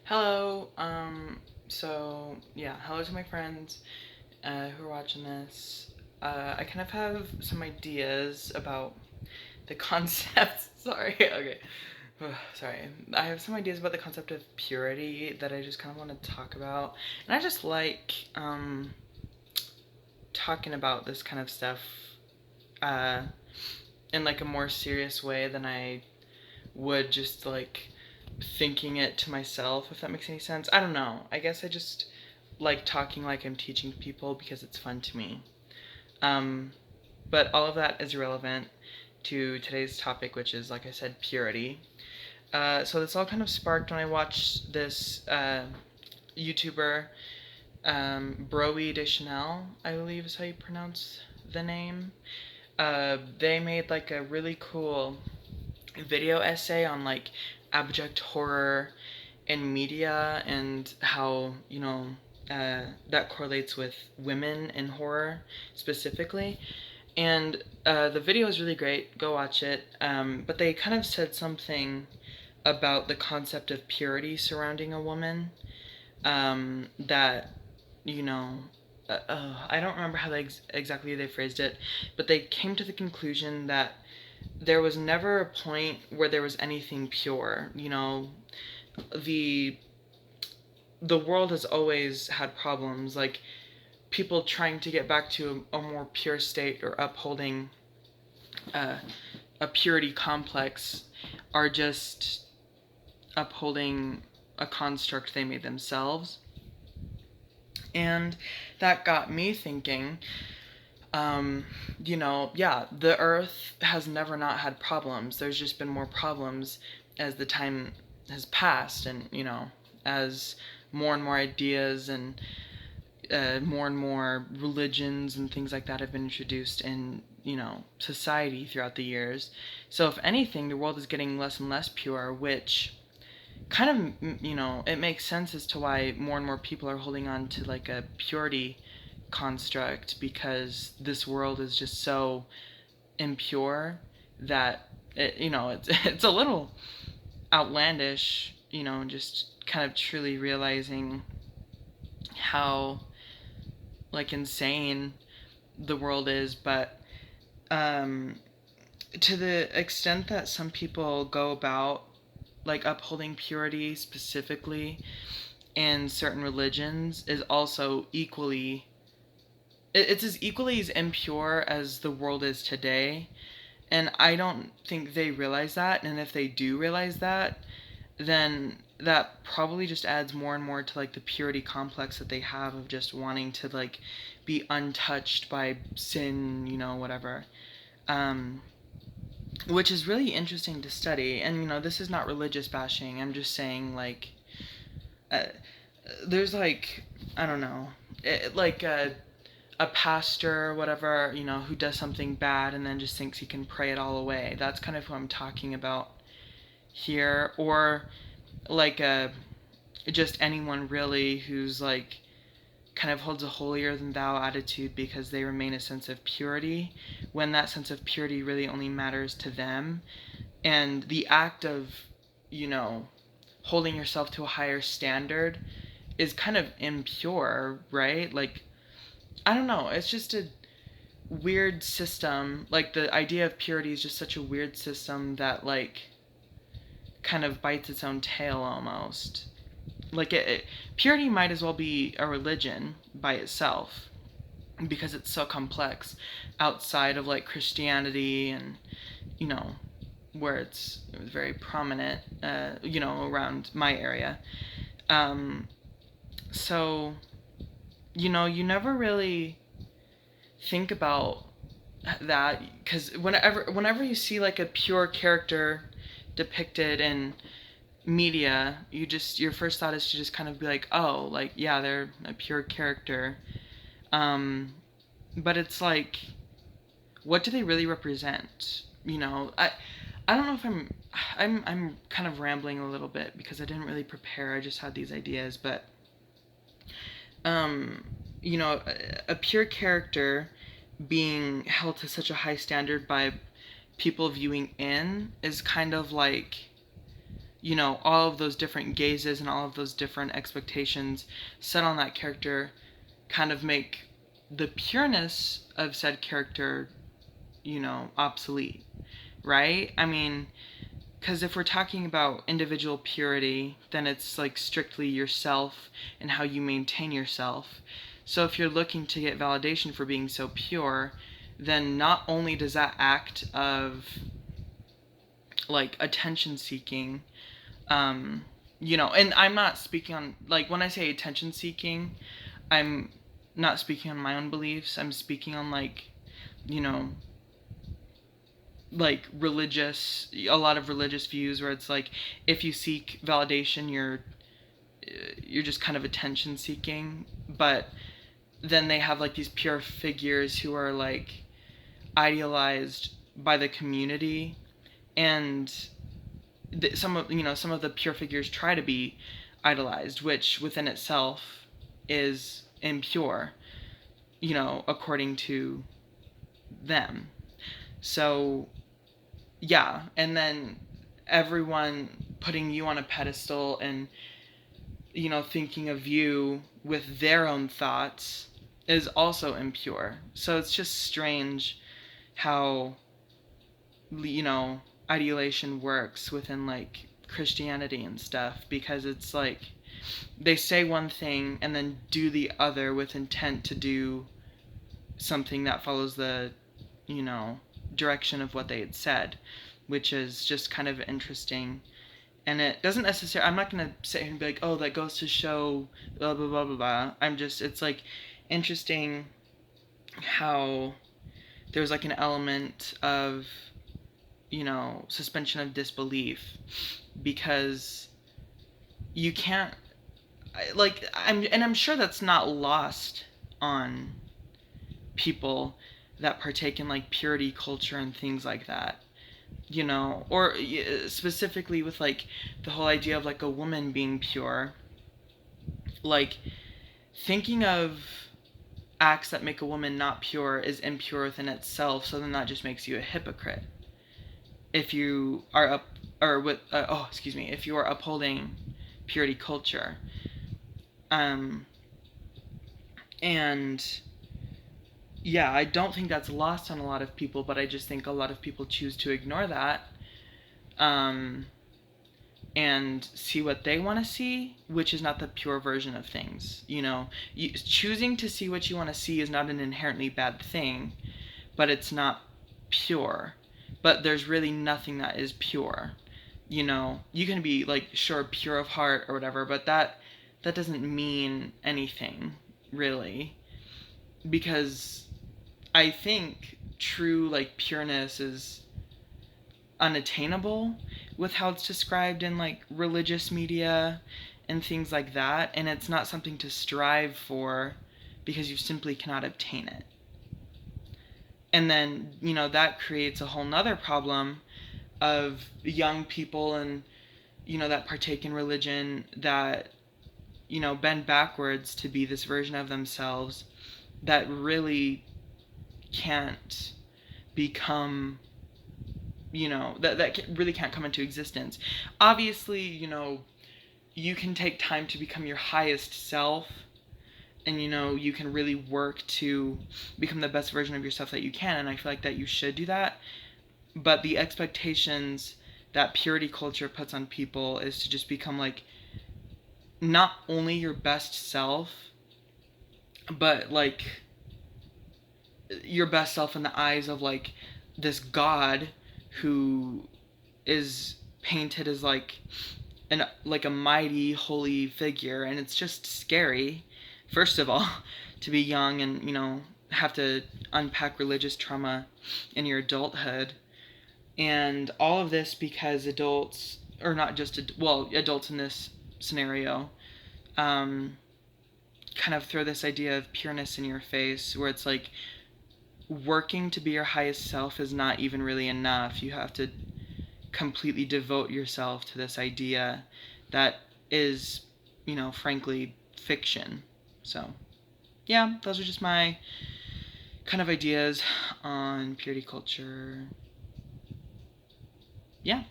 Hello. Hello to my friends who are watching this. I kind of have some ideas about the concept. Sorry, okay. Sorry. I have some ideas about the concept of purity that I just kind of want to talk about. And I just like talking about this kind of stuff uh, in like a more serious way than I would just like thinking it to myself, if that makes any sense. I don't know. I guess I just like talking like I'm teaching people because it's fun to me. Um, but all of that is irrelevant to today's topic, which is, like I said, purity. So this all kind of sparked when I watched this YouTuber, Broe de Chanel, I believe is how you pronounce the name. They made like a really cool video essay on like abject horror in media and how that correlates with women in horror specifically. And the video is really great. Go watch it. But they kind of said something about the concept of purity surrounding a woman, that you know I don't remember how exactly they phrased it, but they came to the conclusion that there was never a point where there was anything pure. The the world has always had problems, like people trying to get back to a more pure state or upholding uh, a purity complex are just upholding a construct they made themselves. And that got me thinking, yeah, the earth has never not had problems. There's just been more problems as the time has passed, and, as more and more ideas and more and more religions and things like that have been introduced in, society throughout the years. So, if anything, the world is getting less and less pure, which kind of, it makes sense as to why more and more people are holding on to like a purity construct, because this world is just so impure that it's a little outlandish, just kind of truly realizing how like insane the world is. But um to the extent that some people go about like upholding purity specifically in certain religions is also equally, it's as equally as impure as the world is today. And I don't think they realize that. And if they do realize that, then that probably just adds more and more to like the purity complex that they have of just wanting to like be untouched by sin, whatever. Um, which is really interesting to study. And this is not religious bashing. I'm just saying like, uh, there's like, I don't know, like a pastor or whatever, who does something bad and then just thinks he can pray it all away. That's kind of who I'm talking about here. Or like just anyone really who's like kind of holds a holier than thou attitude because they remain a sense of purity, when that sense of purity really only matters to them. And the act of, you know, holding yourself to a higher standard is kind of impure, right? Like, I don't know, it's just a weird system. Like, the idea of purity is just such a weird system that, like, kind of bites its own tail almost. Like, purity might as well be a religion by itself because it's so complex outside of, like, Christianity and, you know, where it was very prominent, around my area. Um, so, you never really think about that, because whenever you see like a pure character depicted in media, your first thought is to just kind of be like, oh, like, yeah, they're a pure character. Um, but it's like, what do they really represent? I don't know if I'm kind of rambling a little bit because I didn't really prepare. I just had these ideas, but um, a pure character being held to such a high standard by people viewing in is kind of like all of those different gazes and all of those different expectations set on that character kind of make the pureness of said character, obsolete, right? I mean, because if we're talking about individual purity, then it's like strictly yourself and how you maintain yourself. So if you're looking to get validation for being so pure, then not only does that act of like attention seeking, and I'm not speaking on, like, when I say attention seeking, I'm not speaking on my own beliefs. I'm speaking on like, you know, like a lot of religious views where it's like, if you seek validation, you're just kind of attention seeking. But then they have like these pure figures who are like idealized by the community, and some of the pure figures try to be idolized, which within itself is impure, according to them. So yeah, and then everyone putting you on a pedestal and thinking of you with their own thoughts is also impure. So it's just strange how ideation works within like Christianity and stuff, because it's like they say one thing and then do the other with intent to do something that follows the direction of what they had said, which is just kind of interesting. And it doesn't necessarily, I'm not going to sit here and be like, oh, that goes to show blah blah blah blah blah. It's like interesting how there's like an element of suspension of disbelief, because you can't, I'm sure that's not lost on people that partake in like purity culture and things like that, or specifically with like the whole idea of like a woman being pure, like thinking of acts that make a woman not pure is impure within itself. So then that just makes you a hypocrite if you are if you are upholding purity culture. And yeah, I don't think that's lost on a lot of people, but I just think a lot of people choose to ignore that, and see what they want to see, which is not the pure version of things. Choosing to see what you want to see is not an inherently bad thing, but it's not pure. But there's really nothing that is pure. You can be like, sure, pure of heart or whatever, but that doesn't mean anything really, because I think true like pureness is unattainable with how it's described in like religious media and things like that, and it's not something to strive for because you simply cannot obtain it. And then that creates a whole nother problem of young people and that partake in religion that bend backwards to be this version of themselves that really can't become, that really can't come into existence. Obviously, you can take time to become your highest self, and you can really work to become the best version of yourself that you can, and I feel like that you should do that. But the expectations that purity culture puts on people is to just become like not only your best self, but like your best self in the eyes of like this God who is painted as like a mighty holy figure. And it's just scary, first of all, to be young and have to unpack religious trauma in your adulthood, and all of this because adults, or not just adults in this scenario, kind of throw this idea of pureness in your face, where it's like working to be your highest self is not even really enough. You have to completely devote yourself to this idea that is, frankly, fiction. So, yeah, those are just my kind of ideas on purity culture. Yeah.